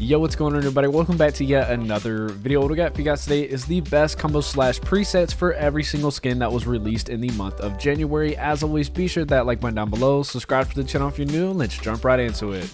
Yo, what's going on, everybody? Welcome back to yet another video. What we got for you guys today is the best combo slash presets for every single skin that was released in the month of January. As always, be sure that like button down below, subscribe to the channel if you're new, and let's jump right into it.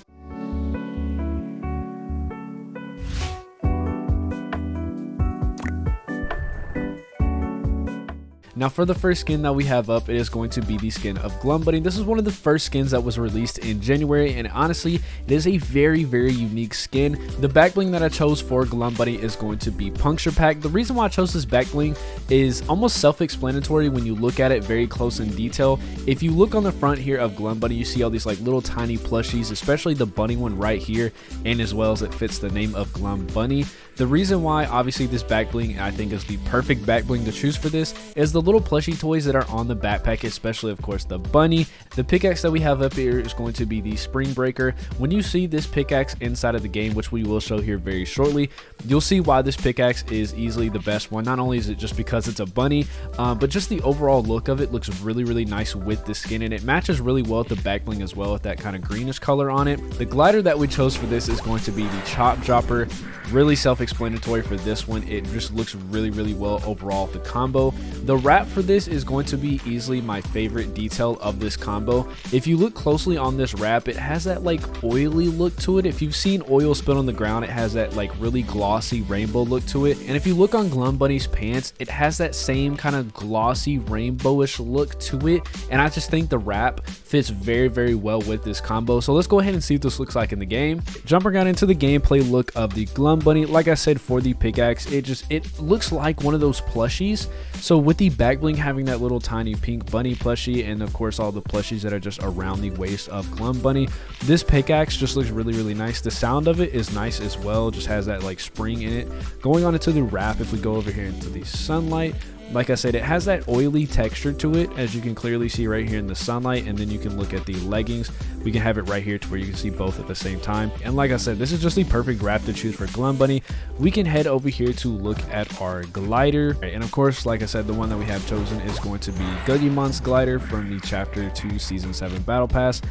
Now for the first skin that we have up, it is going to be the skin of Glumbunny. This is one of the first skins that was released in January, and honestly, it is a very unique skin. The back bling that I chose for Glumbunny is going to be Puncture Pack. The reason why I chose this back bling is almost self-explanatory when you look at it very close in detail. If you look on the front here of Glumbunny, you see all these like little tiny plushies, especially the bunny one right here, and as well as it fits the name of Glumbunny. The reason why obviously this back bling I think is the perfect back bling to choose for this is the little plushie toys that are on the backpack, especially of course the bunny. The pickaxe that we have up here is going to be the Spring Breaker. When you see this pickaxe inside of the game, which we will show here very shortly, you'll see why this pickaxe is easily the best one. Not only is it just because it's a bunny, but just the overall look of it looks really nice with the skin, and it matches really well with the back bling as well with that kind of greenish color on it. The glider that we chose for this is going to be the Chop Dropper. Really self-explanatory for this one. It just looks really well overall, the combo. The wrap for this is going to be easily my favorite detail of this combo. If you look closely on this wrap, it has that like oily look to it. If you've seen oil spill on the ground, it has that like really glossy rainbow look to it. And if you look on Glumbunny's pants, it has that same kind of glossy rainbowish look to it. And I just think the wrap fits very well with this combo. So let's go ahead and see what this looks like in the game. Jumping right into the gameplay look of the Glumbunny. Like I said, for the pickaxe, it looks like one of those plushies. So with the back bling having that little tiny pink bunny plushie, and of course all the plushies that are just around the waist of Glumbunny, this pickaxe just looks really nice. The sound of it is nice as well, just has that like spring in it. Going on into the wrap, if we go over here into the sunlight, like I said, it has that oily texture to it, as you can clearly see right here in the sunlight. And then you can look at the leggings. We can have it right here to where you can see both at the same time. And like I said, this is just the perfect wrap to choose for Glumbunny. We can head over here to look at our glider. And of course, like I said, the one that we have chosen is going to be Guggiemon's glider from the Chapter 2 Season 7 Battle Pass.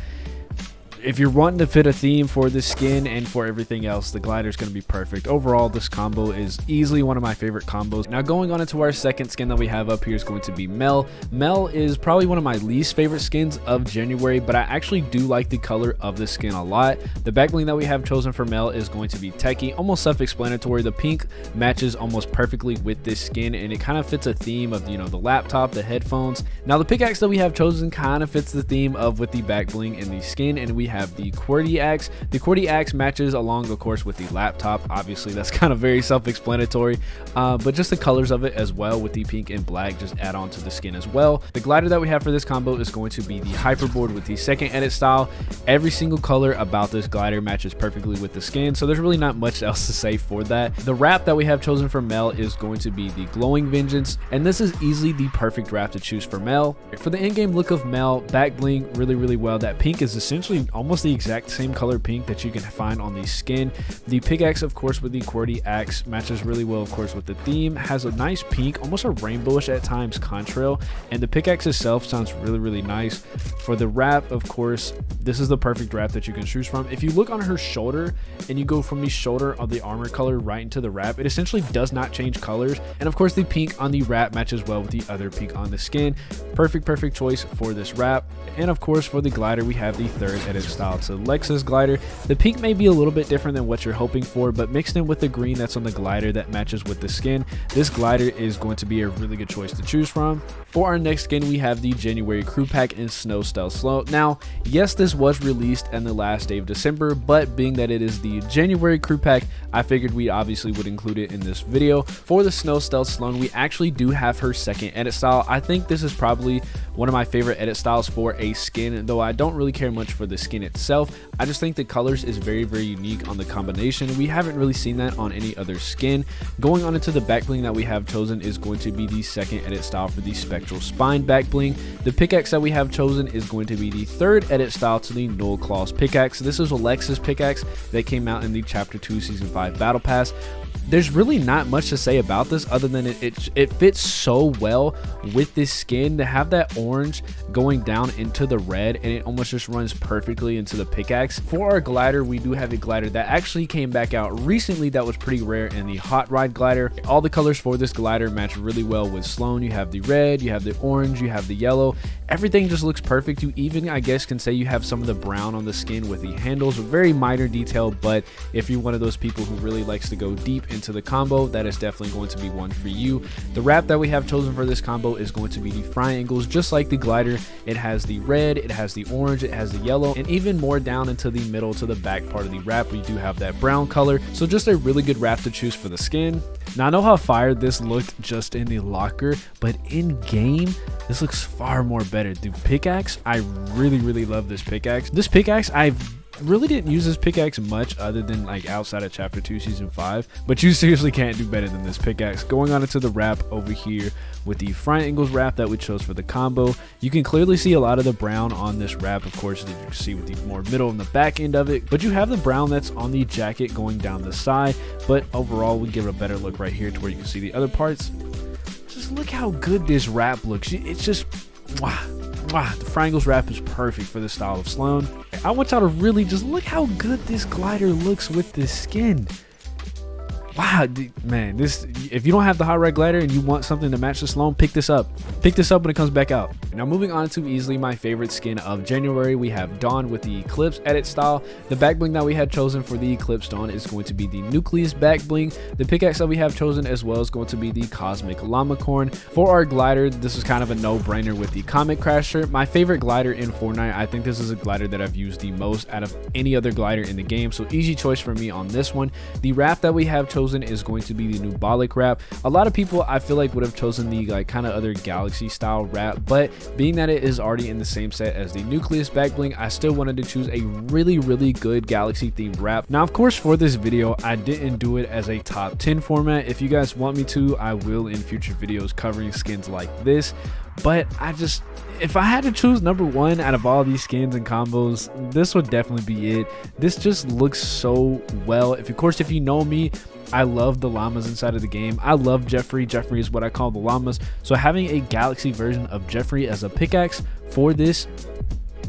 If you're wanting to fit a theme for this skin and for everything else, the glider is going to be perfect. Overall, this combo is easily one of my favorite combos. Now going on into our second skin that we have up here is going to be Mel. Mel is probably one of my least favorite skins of January, but I actually do like the color of this skin a lot. The back bling that we have chosen for Mel is going to be Techie, almost self-explanatory. The pink matches almost perfectly with this skin, and it kind of fits a theme of, you know, the laptop, the headphones. Now the pickaxe that we have chosen kind of fits the theme of with the back bling and the skin, and we have the QWERTY axe. The QWERTY axe matches along, of course, with the laptop. Obviously, that's kind of very self-explanatory, but just the colors of it as well with the pink and black just add on to the skin as well. The glider that we have for this combo is going to be the Hyperboard with the second edit style. Every single color about this glider matches perfectly with the skin, so there's really not much else to say for that. The wrap that we have chosen for Mel is going to be the Glowing Vengeance, and this is easily the perfect wrap to choose for Mel. For the in-game look of Mel, back bling really well. That pink is essentially almost the exact same color pink that you can find on the skin. The pickaxe, of course, with the QWERTY axe matches really well, of course, with the theme. Has a nice pink, almost a rainbowish at times contrail, and the pickaxe itself sounds really nice. For the wrap, of course, this is the perfect wrap that you can choose from. If you look on her shoulder and you go from the shoulder of the armor color right into the wrap, it essentially does not change colors. And of course, the pink on the wrap matches well with the other pink on the skin. Perfect choice for this wrap. And of course, for the glider, we have the third edit style to Lexus glider. The pink may be a little bit different than what you're hoping for, but mixed in with the green that's on the glider that matches with the skin, this glider is going to be a really good choice to choose from. For our next skin, we have the January Crew Pack in Snow Stealth Slone. Now, yes, this was released on the last day of December, but being that it is the January Crew Pack, I figured we obviously would include it in this video. For the Snow Stealth Slone, we actually do have her second edit style. I think this is probably one of my favorite edit styles for a skin, though I don't really care much for the skin itself. I just think the colors is very unique on the combination. We haven't really seen that on any other skin. Going on into the back bling that we have chosen is going to be the second edit style for the Spectral Spine back bling. The pickaxe that we have chosen is going to be the third edit style to the Null Claws pickaxe. This is Alexa's pickaxe that came out in the Chapter 2 Season 5 Battle Pass. there's really not much to say about this other than it fits so well with this skin to have that orange going down into the red, and it almost just runs perfectly into the pickaxe. For our glider, we do have a glider that actually came back out recently that was pretty rare in the hot ride glider. All the colors for this glider match really well with Slone. You have the red, you have the orange, you have the yellow. Everything just looks perfect. You even, I guess, can say you have some of the brown on the skin with the handles, very minor detail, but if you're one of those people who really likes to go deep into the combo, that is definitely going to be one for you. The wrap that we have chosen for this combo is going to be the triangles, just like the glider. It has the red, it has the orange, it has the yellow, and even more down into the middle to the back part of the wrap, we do have that brown color. So just a really good wrap to choose for the skin. Now, I know how fire this looked just in the locker, but in game, this looks far more better. The pickaxe, I really love this pickaxe. This pickaxe, I've really didn't use this pickaxe much other than like outside of chapter 2 season 5, but you seriously can't do better than this pickaxe. Going on into the wrap over here with the triangles wrap that we chose for the combo, you can clearly see a lot of the brown on this wrap, of course, that you can see with the more middle and the back end of it, but you have the brown that's on the jacket going down the side. But overall, we give it a better look right here to where you can see the other parts. Just look how good this wrap looks. It's just wow. The triangles wrap is perfect for this style of Slone. I want y'all to really just look how good this glider looks with this skin. Wow, man, this, if you don't have the hot red glider and you want something to match the Slone, pick this up. Pick this up when it comes back out. Now, moving on to easily my favorite skin of January, we have Dawn with the Eclipse edit style. The back bling that we had chosen for the Eclipse Dawn is going to be the Nucleus back bling. The pickaxe that we have chosen as well is going to be the Cosmic Llamacorn. For our glider, this is kind of a no-brainer with the Comet Crasher. My favorite glider in Fortnite. I think this is a glider that I've used the most out of any other glider in the game, so easy choice for me on this one. The wrap that we have chosen is going to be the Nubolic wrap. A lot of people, I feel like, would have chosen the like kind of other galaxy style wrap, but being that it is already in the same set as the Nucleus back bling, I still wanted to choose a really good galaxy themed wrap. Now, of course, for this video, I didn't do it as a top 10 format. If you guys want me to, I will in future videos covering skins like this, but if I had to choose number one out of all these skins and combos, this would definitely be it. This just looks so well. Of course, if you know me, I love the llamas inside of the game. I love Jeffrey. Jeffrey is what I call the llamas. So having a galaxy version of Jeffrey as a pickaxe for this,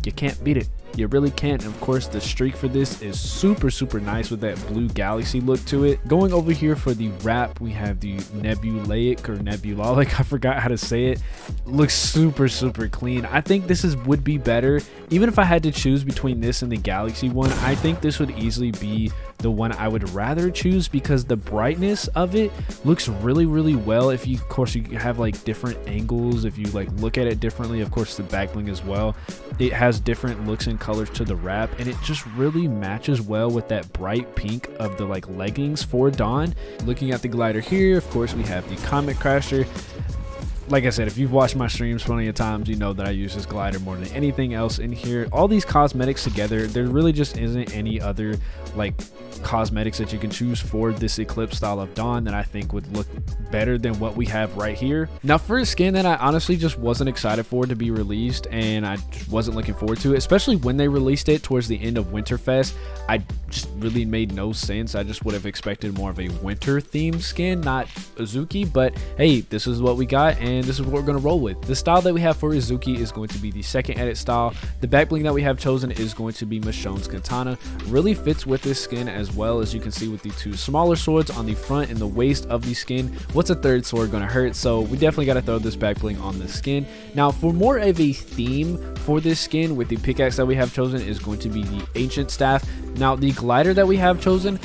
you can't beat it. You really can't. And of course, the streak for this is super nice with that blue galaxy look to it. Going over here for the wrap, we have the nebulaic or nebulolic, I forgot how to say it. Looks super clean. I think this would be better. Even if I had to choose between this and the galaxy one, I think this would easily be the one I would rather choose because the brightness of it looks really well. If you, of course, you have like different angles, if you like look at it differently, of course the back bling as well, it has different looks and colors to the wrap, and it just really matches well with that bright pink of the like leggings for Dawn. Looking at the glider here, of course we have the Comet Crasher. Like I said, if you've watched my streams plenty of times, you know that I use this glider more than anything else in here. All these cosmetics together, there really just isn't any other like cosmetics that you can choose for this Eclipse style of Dawn that I think would look better than what we have right here. Now, for a skin that I honestly just wasn't excited for to be released, and I just wasn't looking forward to it, especially when they released it towards the end of Winterfest, I just really made no sense. I just would have expected more of a winter themed skin, not Azuki, but hey, this is what we got and this is what we're going to roll with. The style that we have for Azuki is going to be the second edit style. The back bling that we have chosen is going to be Michonne's Katana. Really fits with this skin as well, as you can see with the two smaller swords on the front and the waist of the skin. What's a third sword going to hurt? So we definitely got to throw this back bling on the skin. Now, for more of a theme for this skin, with the pickaxe that we have chosen is going to be the ancient staff. Now, the glider that we have chosen,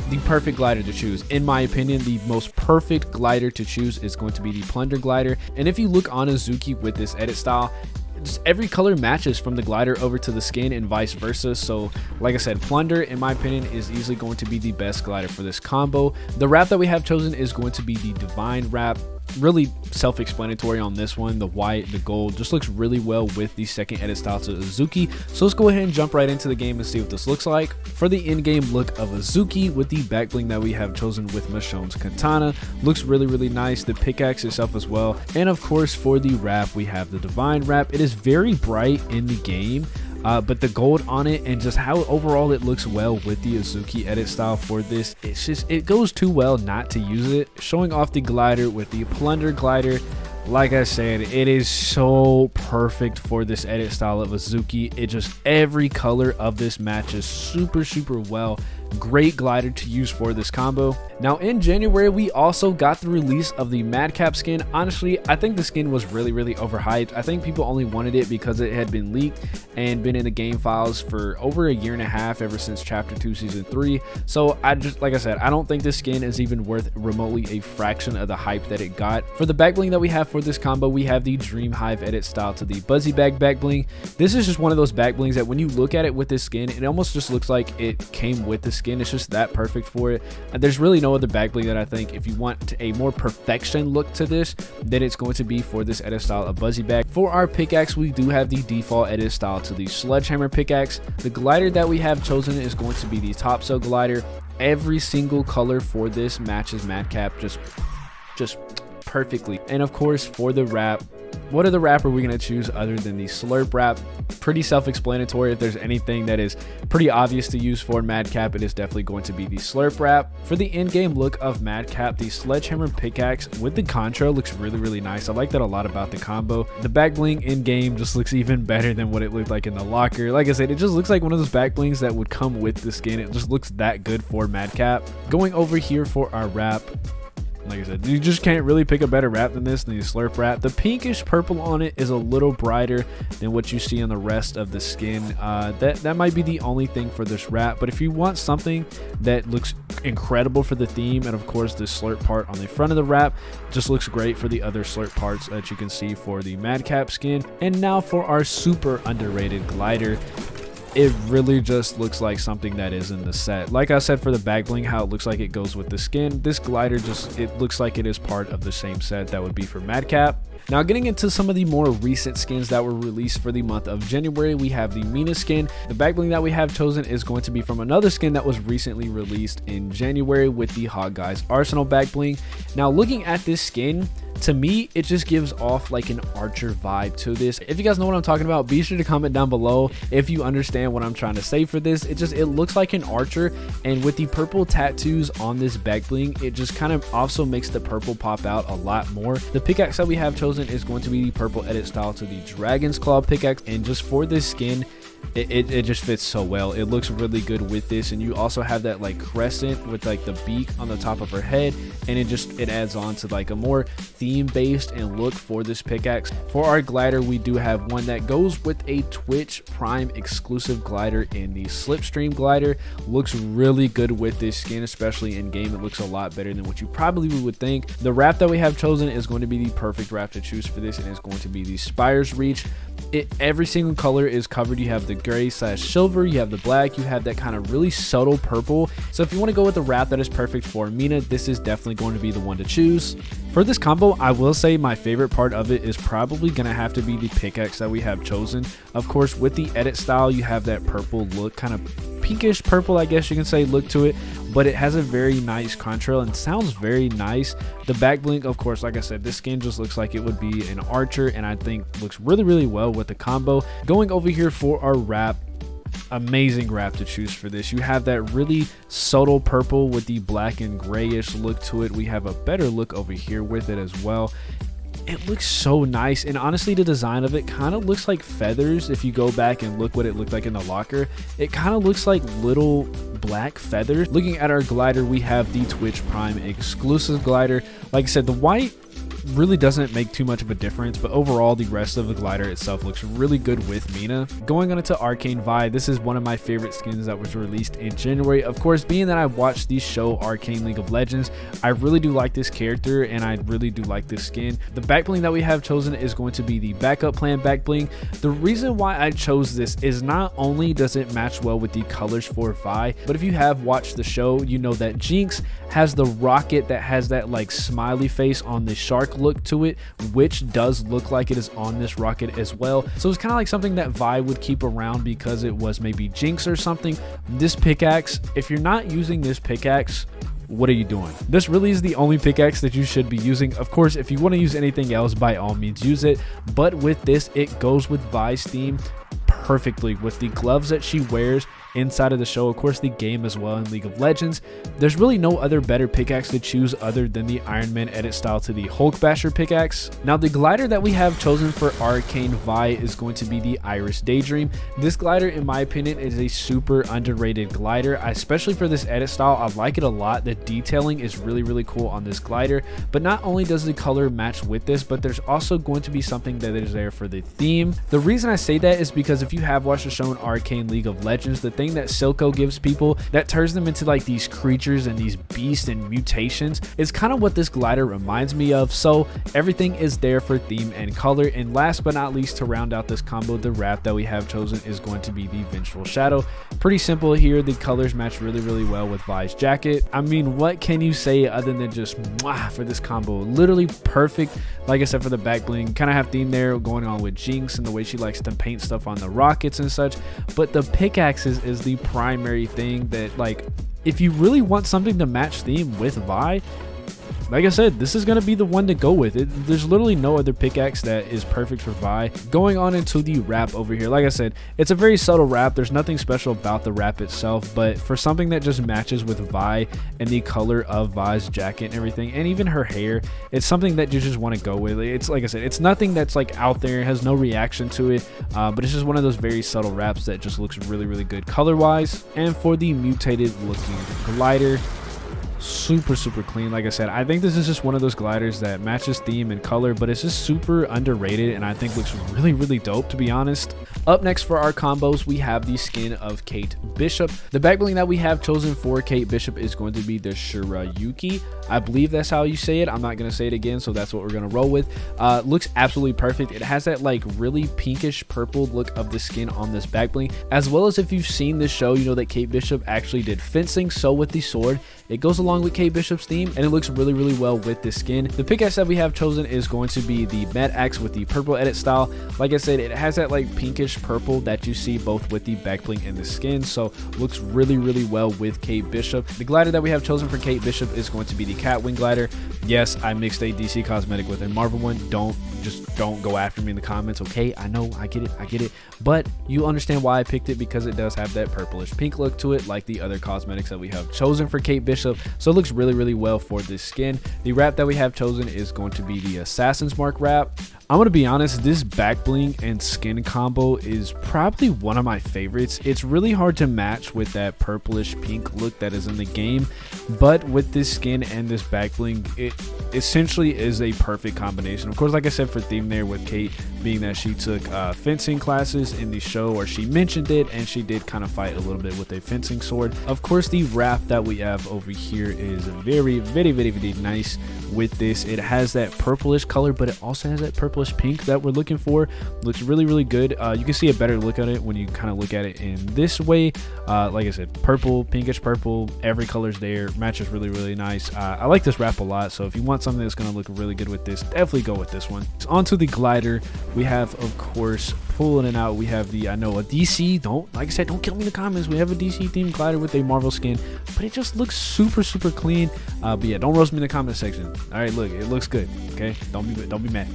the perfect glider to choose. In my opinion, the most perfect glider to choose is going to be the plunder glider. And if you look on Azuki with this edit style, just every color matches from the glider over to the skin and vice versa. So like I said, plunder in my opinion is easily going to be the best glider for this combo. The wrap that we have chosen is going to be the divine wrap. Really self-explanatory on this one. The white, the gold just looks really well with the second edit style to Azuki. So let's go ahead and jump right into the game and see what this looks like. For the in-game look of Azuki, with the back bling that we have chosen with Michonne's Katana, looks really nice. The pickaxe itself as well. And of course, for the wrap, we have the divine wrap. It is very bright in the game. but the gold on it and just how overall it looks well with the Azuki edit style for this, it goes too well not to use it. Showing off the glider with the plunder glider, like I said, it is so perfect for this edit style of Azuki. It just, every color of this matches super well. Great glider to use for this combo. Now in January, we also got the release of the Madcap skin. Honestly, I think the skin was really overhyped. I think people only wanted it because it had been leaked and been in the game files for over a year and a half, ever since chapter 2 season 3. So I just, like I said, I don't think this skin is even worth remotely a fraction of the hype that it got. For the back bling that we have for this combo, we have the Dream Hive edit style to the Buzzy Bag back bling. This is just one of those back blings that when you look at it with this skin, it almost just looks like it came with the skin. It's just that perfect for it. And there's really no other back bling that I think, if you want a more perfection look to this, then it's going to be for this edit style of Buzzy Bag. For our pickaxe, we do have the default edit style to the Sledgehammer pickaxe. The glider that we have chosen is going to be the Topsail glider. Every single color for this matches Madcap just perfectly. And of course, for the wrap, what other wrap are we going to choose other than the Slurp wrap? Pretty self-explanatory. If there's anything that is pretty obvious to use for Madcap, it is definitely going to be the Slurp wrap. For the in-game look of Madcap, the Sledgehammer pickaxe with the contrail looks really nice. I like that a lot about the combo. The back bling in-game just looks even better than what it looked like in the locker. Like I said, it just looks like one of those back blings that would come with the skin. It just looks that good for Madcap. Going over here for our wrap, like I said, you just can't really pick a better wrap than this, than the Slurp wrap. The pinkish purple on it is a little brighter than what you see on the rest of the skin. That might be the only thing for this wrap, but if you want something that looks incredible for the theme, and of course the Slurp part on the front of the wrap just looks great for the other Slurp parts that you can see for the Madcap skin. And now for our super underrated glider. It really just looks like something that is in the set. Like I said, for the back bling, how it looks like it goes with the skin, this glider just, it looks like it is part of the same set that would be for Madcap. Now getting into some of the more recent skins that were released for the month of January, we have the Myna skin. The back bling that we have chosen is going to be from another skin that was recently released in January with the Hog Guys Arsenal back bling. Now looking at this skin, to me, it just gives off like an archer vibe to this. If you guys know what I'm talking about, be sure to comment down below if you understand what I'm trying to say for this. It looks like an archer, and with the purple tattoos on this back bling, it just kind of also makes the purple pop out a lot more. The pickaxe that we have chosen is going to be the purple edit style to the Dragon's Claw pickaxe, and just for this skin, it just fits so well. It looks really good with this, and you also have that like crescent with like the beak on the top of her head, and it adds on to like a more theme based and look for this pickaxe. For our glider, we do have one that goes with a Twitch Prime exclusive glider in the Slipstream glider. Looks really good with this skin, especially in game. It looks a lot better than what you probably would think. The wrap that we have chosen is going to be the perfect wrap to choose for this, and it's going to be the Spire's Reach. Every single color is covered. You have the gray / silver, you have the black, you have that kind of really subtle purple. So if you want to go with the wrap that is perfect for Myna, this is definitely going to be the one to choose. For this combo, I will say my favorite part of it is probably going to have to be the pickaxe that we have chosen. Of course, with the edit style, you have that purple look, kind of pinkish purple, I guess you can say, look to it, but it has a very nice contrail and sounds very nice. The back blink, of course, like I said, this skin just looks like it would be an archer, and I think looks really well with the combo. Going over here for our wrap, amazing wrap to choose for this. You have that really subtle purple with the black and grayish look to it. We have a better look over here with it as well. It looks so nice, and honestly the design of it kind of looks like feathers. If you go back and look what it looked like in the locker, it kind of looks like little black feathers. Looking at our glider, we have the Twitch Prime exclusive glider. Like I said, the white really doesn't make too much of a difference, but overall the rest of the glider itself looks really good with Myna. Going on into Arcane Vi, this is one of my favorite skins that was released in January. Of course, being that I watched the show Arcane League of Legends, I really do like this character, and I really do like this skin. The back bling that we have chosen is going to be the backup plan back bling. The reason why I chose this is not only does it match well with the colors for Vi, but if you have watched the show, you know that Jinx has the rocket that has that like smiley face on the shark look to it, which does look like it is on this rocket as well. So it's kind of like something that Vi would keep around because it was maybe Jinx or something. This pickaxe, if you're not using this pickaxe, what are you doing? This really is the only pickaxe that you should be using. Of course, if you want to use anything else, by all means use it, but with this, it goes with Vi's theme perfectly with the gloves that she wears inside of the show, of course the game as well in League of Legends. There's really no other better pickaxe to choose other than the Iron Man edit style to the Hulk Basher pickaxe. Now the glider that we have chosen for Arcane Vi is going to be the Iris Daydream. This glider in my opinion is a super underrated glider, especially for this edit style. I like it a lot. The detailing is really cool on this glider, but not only does the color match with this, but there's also going to be something that is there for the theme. The reason I say that is because if you have watched the show in Arcane League of Legends, the thing that Silco gives people that turns them into like these creatures and these beasts and mutations is kind of what this glider reminds me of. So everything is there for theme and color. And last but not least, to round out this combo, the wrap that we have chosen is going to be the Vengeful Shadow. Pretty simple here. The colors match really well with Vi's jacket. I mean, what can you say other than just mwah for this combo? Literally perfect. Like I said, for the back bling, kind of have theme there going on with Jinx and the way she likes to paint stuff on the rockets and such, but the pickaxes is the primary thing that, like, if you really want something to match theme with Vi, like I said, this is going to be the one to go with. There's literally no other pickaxe that is perfect for Vi. Going on into the wrap over here, like I said, it's a very subtle wrap. There's nothing special about the wrap itself, but for something that just matches with Vi and the color of Vi's jacket and everything, and even her hair, it's something that you just want to go with. It's like I said, it's nothing that's like out there, it has no reaction to it, but it's just one of those very subtle wraps that just looks really good color wise. And for the mutated looking glider, super clean. Like I said, I think this is just one of those gliders that matches theme and color, but it's just super underrated and I think looks really dope, to be honest. Up next for our combos, we have the skin of Kate Bishop. The back bling that we have chosen for Kate Bishop is going to be the Shirayuki. I believe that's how you say it. I'm not going to say it again, so that's what we're going to roll with. Looks absolutely perfect. It has that like really pinkish purple look of the skin on this back bling, as well as if you've seen this show, you know that Kate Bishop actually did fencing. So with the sword, it goes along with Kate Bishop's theme and it looks really well with the skin. The pickaxe that we have chosen is going to be the Med Axe with the purple edit style. Like I said, it has that like pinkish purple that you see both with the back bling and the skin, so looks really well with Kate Bishop. The glider that we have chosen for Kate Bishop is going to be the Catwing glider. Yes, I mixed a DC cosmetic with a Marvel one. Don't go after me in the comments, okay? I know, I get it, but you understand why I picked it, because it does have that purplish pink look to it like the other cosmetics that we have chosen for Kate Bishop, so it looks really well for this skin. The wrap that we have chosen is going to be the Assassin's Mark wrap. I'm gonna be honest, this back bling and skin combo is probably one of my favorites. It's really hard to match with that purplish pink look that is in the game, but with this skin and this back bling, it essentially is a perfect combination. Of course, like I said, for theme there with Kate being that she took fencing classes in the show, or she mentioned it, and she did kind of fight a little bit with a fencing sword. Of course, the wrap that we have over here is very nice with this. It has that purplish color, but it also has that purplish pink that we're looking for. Looks really good. You can see a better look at it when you kind of look at it in this way. Like I said, purple, pinkish purple, every color's there, matches really nice. I like this wrap a lot, so if you want something that's going to look really good with this, definitely go with this one. So onto the glider, we have, of course, pulling it out, we have the, I know, a DC, like I said, don't kill me in the comments, we have a DC themed glider with a Marvel skin, but it just looks super clean. But yeah, don't roast me in the comment section. All right, look, it looks good, okay? Don't be mad.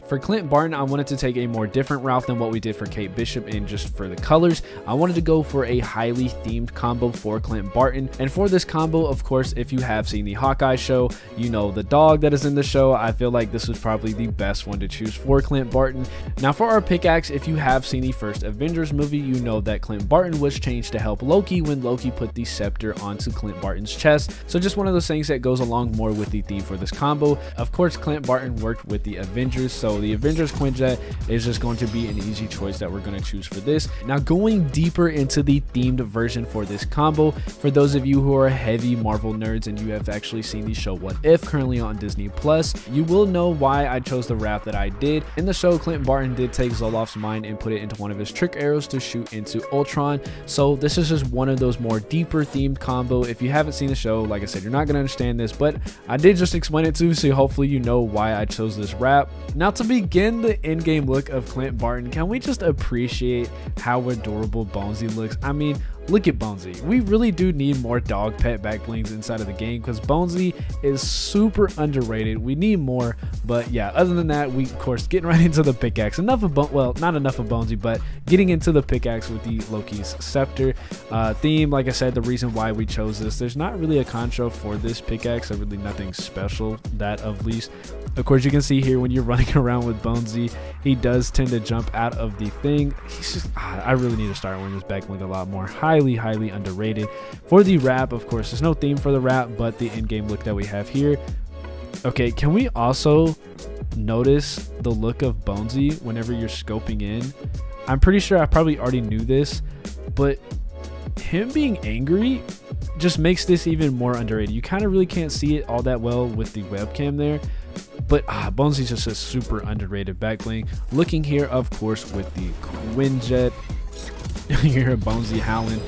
For Clint Barton, I wanted to take a more different route than what we did for Kate Bishop, and just for the colors, I wanted to go for a highly themed combo for Clint Barton. And for this combo, of course, if you have seen the Hawkeye show, you know the dog that is in the show. I feel like this was probably the best one to choose for Clint Barton. Now for our pickaxe, if you have seen the first Avengers movie, you know that Clint Barton was changed to help Loki when Loki put the scepter onto Clint Barton's chest. So just one of those things that goes along more with the theme for this combo. Of course, Clint Barton worked with the Avengers, so the Avengers Quinjet is just going to be an easy choice that we're going to choose for this. Now going deeper into the themed version for this combo, for those of you who are heavy Marvel nerds and you have actually seen the show What If currently on Disney Plus, you will know why I chose the wrap that I did. In the show, Clint Barton did take Zolof's mind and put it into one of his trick arrows to shoot into Ultron, so this is just one of those more deeper themed combo. If you haven't seen the show, like I said, you're not going to understand this, but I did just explain it to you, so hopefully you know why I chose this wrap. Now to begin the in-game look of Clint Barton, can we just appreciate how adorable Bonesy looks? I mean, look at Bonesy. We really do need more dog pet back blings inside of the game because Bonesy is super underrated. We need more, but yeah, other than that, we of course getting right into the pickaxe. Enough of well, not enough of Bonesy, but getting into the pickaxe with the Loki's scepter theme. Like I said, the reason why we chose this, there's not really a contra for this pickaxe, really nothing special, that of least. Of course, you can see here when you're running around with Bonesy, he does tend to jump out of the thing. He's just, I really need to start wearing this back bling a lot more. Highly underrated. For the wrap, of course, there's no theme for the wrap, but the in-game look that we have here. Okay, can we also notice the look of Bonesy whenever you're scoping in? I'm pretty sure I probably already knew this, but him being angry just makes this even more underrated. You kind of really can't see it all that well with the webcam there, but Bonesy's just a super underrated back bling. Looking here, of course, with the Quinjet. You hear Bonesy howling.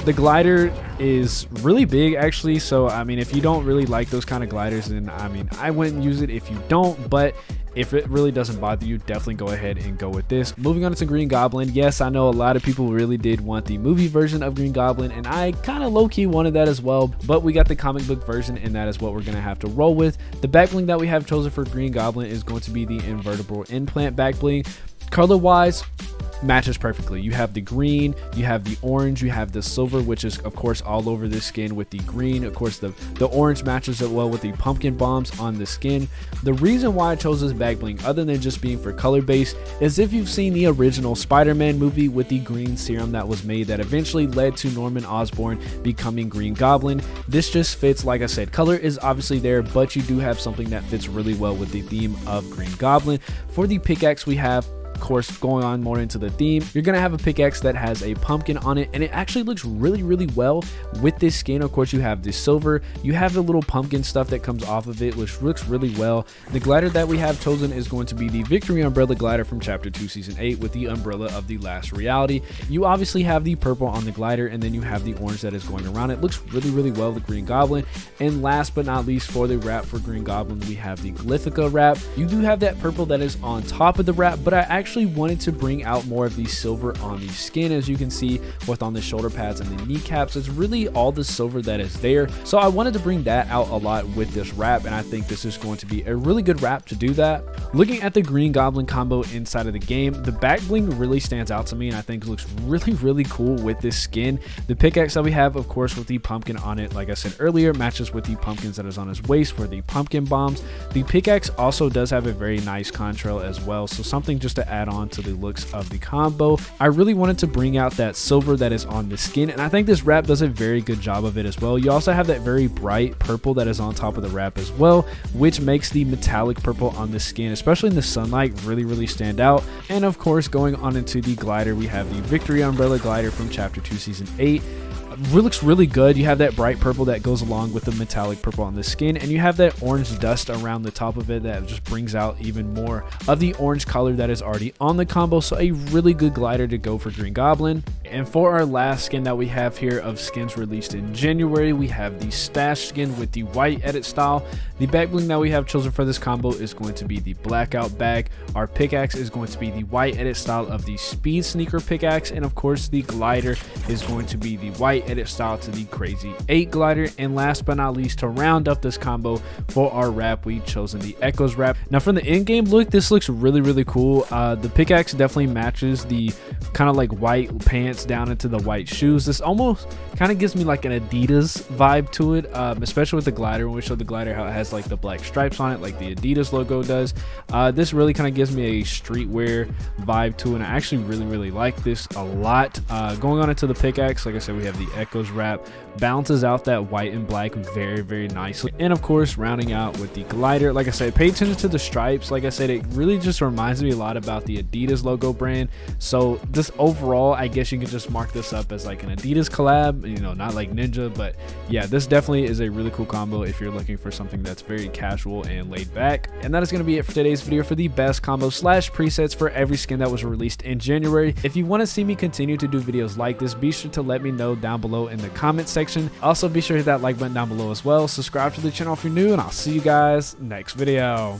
The glider is really big, actually, so I mean, if you don't really like those kind of gliders, then I mean, I wouldn't use it if you don't, but if it really doesn't bother you, definitely go ahead and go with this. Moving on to Green Goblin. Yes, I know a lot of people really did want the movie version of Green Goblin, and I kind of low-key wanted that as well, but we got the comic book version, and that is what we're going to have to roll with. The back bling that we have chosen for Green Goblin is going to be the invertible implant back bling. Color-wise, matches perfectly. You have the green, you have the orange, you have the silver, which is of course all over this skin with the green. Of course, the orange matches it well with the pumpkin bombs on the skin. The reason why I chose this back bling, other than just being for color base, is if you've seen the original Spider-Man movie with the green serum that was made that eventually led to Norman Osborn becoming Green Goblin. This just fits. Like I said, color is obviously there, but you do have something that fits really well with the theme of Green Goblin. For the pickaxe, we have, of course, going on more into the theme, you're gonna have a pickaxe that has a pumpkin on it, and it actually looks really well with this skin. Of course, you have the silver, you have the little pumpkin stuff that comes off of it, which looks really well. The glider that we have chosen is going to be the Victory Umbrella glider from Chapter 2 Season 8 with the umbrella of the last reality. You obviously have the purple on the glider, and then you have the orange that is going around it. Looks really well, the Green Goblin. And last but not least, for the wrap for Green Goblin, we have the Glyphica wrap. You do have that purple that is on top of the wrap, but I actually wanted to bring out more of the silver on the skin. As you can see with on the shoulder pads and the kneecaps, it's really all the silver that is there, so I wanted to bring that out a lot with this wrap, and I think this is going to be a really good wrap to do that. Looking at the Green Goblin combo inside of the game, the back bling really stands out to me, and I think looks really cool with this skin. The pickaxe that we have, of course, with the pumpkin on it, like I said earlier, matches with the pumpkins that is on his waist for the pumpkin bombs. The pickaxe also does have a very nice contrail as well, so something just to add on to the looks of the combo. I really wanted to bring out that silver that is on the skin, and I think this wrap does a very good job of it as well. You also have that very bright purple that is on top of the wrap as well, which makes the metallic purple on the skin, especially in the sunlight, really stand out. And of course, going on into the glider, we have the Victory Umbrella glider from Chapter 2 Season 8. Looks really good. You have that bright purple that goes along with the metallic purple on the skin, and you have that orange dust around the top of it that just brings out even more of the orange color that is already on the combo. So a really good glider to go for Green Goblin. And for our last skin that we have here of skins released in January, we have the Stash skin with the white edit style. The back bling that we have chosen for this combo is going to be the Blackout bag. Our pickaxe is going to be the white edit style of the Speed Sneaker pickaxe, and of course the glider is going to be the white edit style to the Crazy 8 glider. And last but not least, to round up this combo for our wrap, we've chosen the Echoes wrap. Now from the in-game look, this looks really cool. The pickaxe definitely matches the kind of like white pants down into the white shoes. This almost kind of gives me like an Adidas vibe to it, especially with the glider. When we show the glider how it has like the black stripes on it like the Adidas logo does, this really kind of gives me a streetwear vibe to it, and I actually really like this a lot. Going on into the pickaxe, like I said, we have the Echoes wrap, balances out that white and black very nicely. And of course, rounding out with the glider, like I said, pay attention to the stripes. Like I said, it really just reminds me a lot about the Adidas logo brand. So this overall, I guess you can just mark this up as like an Adidas collab, you know, not like Ninja, but yeah, this definitely is a really cool combo if you're looking for something that's very casual and laid back. And that is going to be it for today's video for the best combo slash presets for every skin that was released in January. If you want to see me continue to do videos like this, be sure to let me know down below in the comment section. Also, be sure to hit that like button down below as well. Subscribe to the channel if you're new, and I'll see you guys next video.